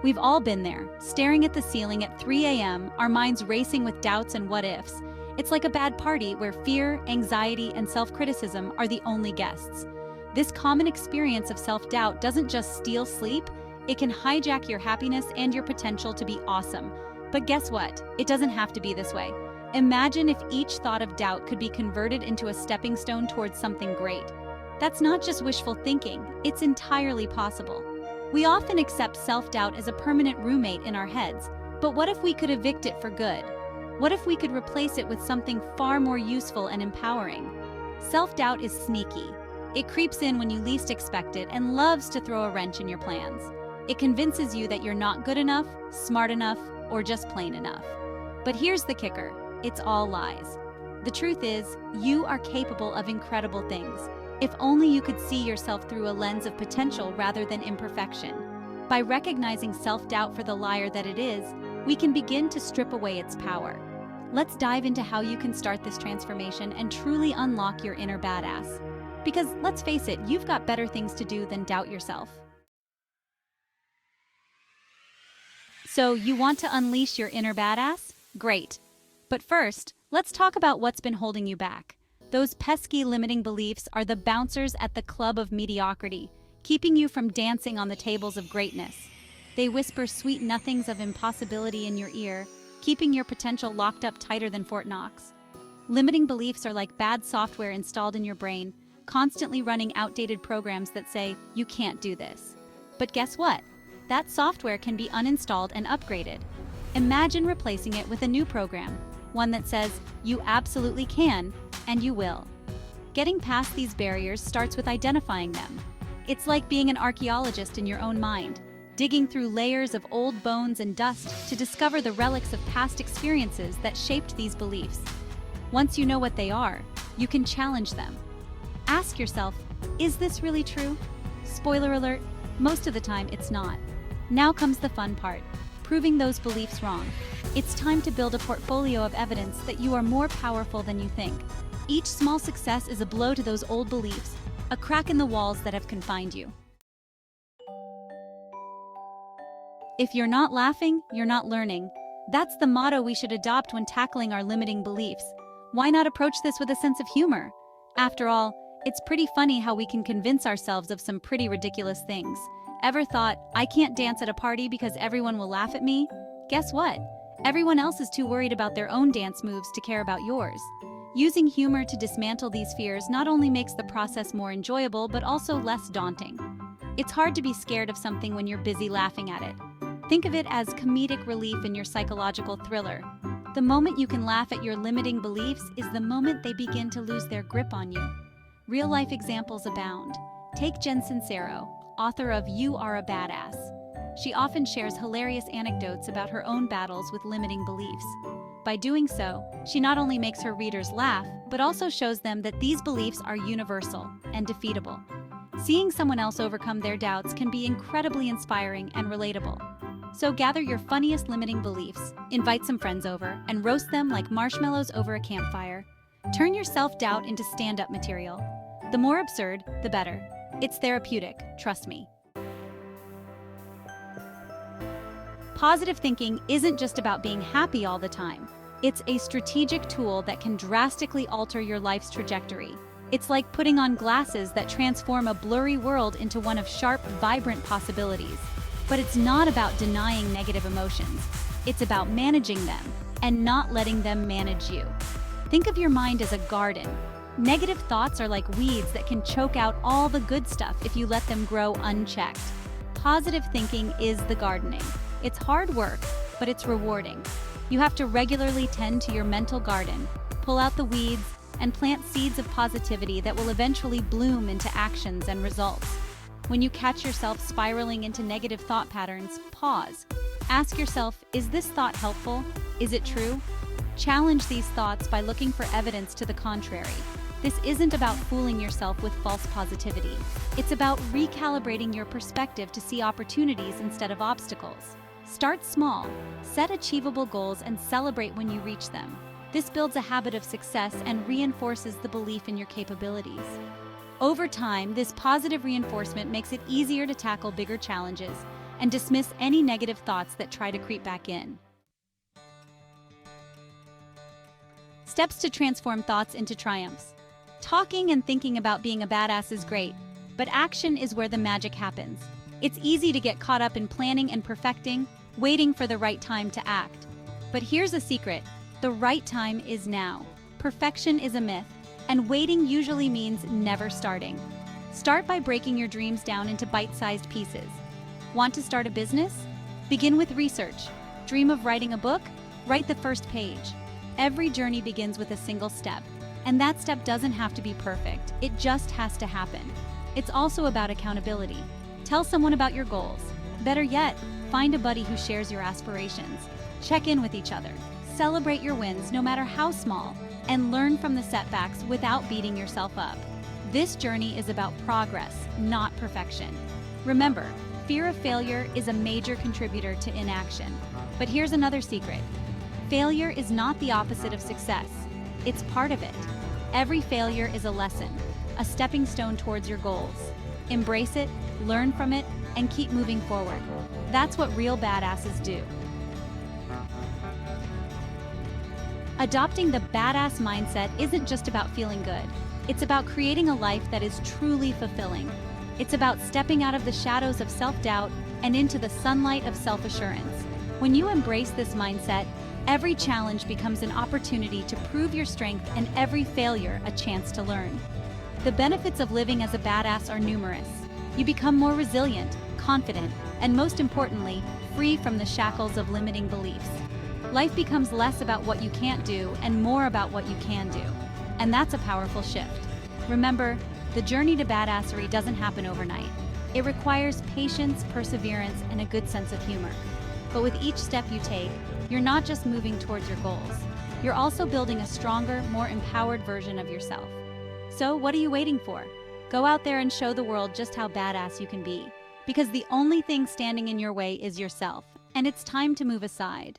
We've all been there, staring at the ceiling at 3 a.m., our minds racing with doubts and what-ifs. It's like a bad party where fear, anxiety, and self-criticism are the only guests. This common experience of self-doubt doesn't just steal sleep, it can hijack your happiness and your potential to be awesome. But guess what? It doesn't have to be this way. Imagine if each thought of doubt could be converted into a stepping stone towards something great. That's not just wishful thinking, it's entirely possible. We often accept self-doubt as a permanent roommate in our heads, but what if we could evict it for good? What if we could replace it with something far more useful and empowering? Self-doubt is sneaky. It creeps in when you least expect it and loves to throw a wrench in your plans. It convinces you that you're not good enough, smart enough, or just plain enough. But here's the kicker, it's all lies. The truth is, you are capable of incredible things. If only you could see yourself through a lens of potential rather than imperfection. By recognizing self-doubt for the liar that it is, we can begin to strip away its power. Let's dive into how you can start this transformation and truly unlock your inner badass. Because let's face it, you've got better things to do than doubt yourself. So, you want to unleash your inner badass? Great. But first, let's talk about what's been holding you back. Those pesky limiting beliefs are the bouncers at the club of mediocrity, keeping you from dancing on the tables of greatness. They whisper sweet nothings of impossibility in your ear, keeping your potential locked up tighter than Fort Knox. Limiting beliefs are like bad software installed in your brain, constantly running outdated programs that say, you can't do this. But guess what? That software can be uninstalled and upgraded. Imagine replacing it with a new program, one that says, you absolutely can, and you will. Getting past these barriers starts with identifying them. It's like being an archaeologist in your own mind, digging through layers of old bones and dust to discover the relics of past experiences that shaped these beliefs. Once you know what they are, you can challenge them. Ask yourself, is this really true? Spoiler alert, most of the time it's not. Now comes the fun part, proving those beliefs wrong. It's time to build a portfolio of evidence that you are more powerful than you think. Each small success is a blow to those old beliefs, a crack in the walls that have confined you. If you're not laughing, you're not learning. That's the motto we should adopt when tackling our limiting beliefs. Why not approach this with a sense of humor? After all, it's pretty funny how we can convince ourselves of some pretty ridiculous things. Ever thought, I can't dance at a party because everyone will laugh at me? Guess what? Everyone else is too worried about their own dance moves to care about yours. Using humor to dismantle these fears not only makes the process more enjoyable, but also less daunting. It's hard to be scared of something when you're busy laughing at it. Think of it as comedic relief in your psychological thriller. The moment you can laugh at your limiting beliefs is the moment they begin to lose their grip on you. Real-life examples abound. Take Jen Sincero, author of You Are a Badass. She often shares hilarious anecdotes about her own battles with limiting beliefs. By doing so, she not only makes her readers laugh, but also shows them that these beliefs are universal and defeatable. Seeing someone else overcome their doubts can be incredibly inspiring and relatable. So gather your funniest limiting beliefs, invite some friends over, and roast them like marshmallows over a campfire. Turn your self-doubt into stand-up material. The more absurd, the better. It's therapeutic, trust me. Positive thinking isn't just about being happy all the time. It's a strategic tool that can drastically alter your life's trajectory. It's like putting on glasses that transform a blurry world into one of sharp, vibrant possibilities. But it's not about denying negative emotions. It's about managing them and not letting them manage you. Think of your mind as a garden. Negative thoughts are like weeds that can choke out all the good stuff if you let them grow unchecked. Positive thinking is the gardening. It's hard work, but it's rewarding. You have to regularly tend to your mental garden, pull out the weeds, and plant seeds of positivity that will eventually bloom into actions and results. When you catch yourself spiraling into negative thought patterns, pause. Ask yourself, is this thought helpful? Is it true? Challenge these thoughts by looking for evidence to the contrary. This isn't about fooling yourself with false positivity. It's about recalibrating your perspective to see opportunities instead of obstacles. Start small, set achievable goals, and celebrate when you reach them. This builds a habit of success and reinforces the belief in your capabilities. Over time, this positive reinforcement makes it easier to tackle bigger challenges, and dismiss any negative thoughts that try to creep back in. Steps to transform thoughts into triumphs. Talking and thinking about being a badass is great, but action is where the magic happens. It's easy to get caught up in planning and perfecting, waiting for the right time to act. But here's a secret: the right time is now. Perfection is a myth, and waiting usually means never starting. Start by breaking your dreams down into bite-sized pieces. Want to start a business? Begin with research. Dream of writing a book? Write the first page. Every journey begins with a single step, and that step doesn't have to be perfect. It just has to happen. It's also about accountability. Tell someone about your goals. Better yet, find a buddy who shares your aspirations. Check in with each other. Celebrate your wins, no matter how small, and learn from the setbacks without beating yourself up. This journey is about progress, not perfection. Remember, fear of failure is a major contributor to inaction. But here's another secret. Failure is not the opposite of success. It's part of it. Every failure is a lesson, a stepping stone towards your goals. Embrace it, learn from it, and keep moving forward. That's what real badasses do. Adopting the badass mindset isn't just about feeling good. It's about creating a life that is truly fulfilling. It's about stepping out of the shadows of self-doubt and into the sunlight of self-assurance. When you embrace this mindset, every challenge becomes an opportunity to prove your strength and every failure a chance to learn. The benefits of living as a badass are numerous. You become more resilient, confident, and most importantly, free from the shackles of limiting beliefs. Life becomes less about what you can't do and more about what you can do. And that's a powerful shift. Remember, the journey to badassery doesn't happen overnight. It requires patience, perseverance, and a good sense of humor. But with each step you take, you're not just moving towards your goals. You're also building a stronger, more empowered version of yourself. So what are you waiting for? Go out there and show the world just how badass you can be. Because the only thing standing in your way is yourself, and it's time to move aside.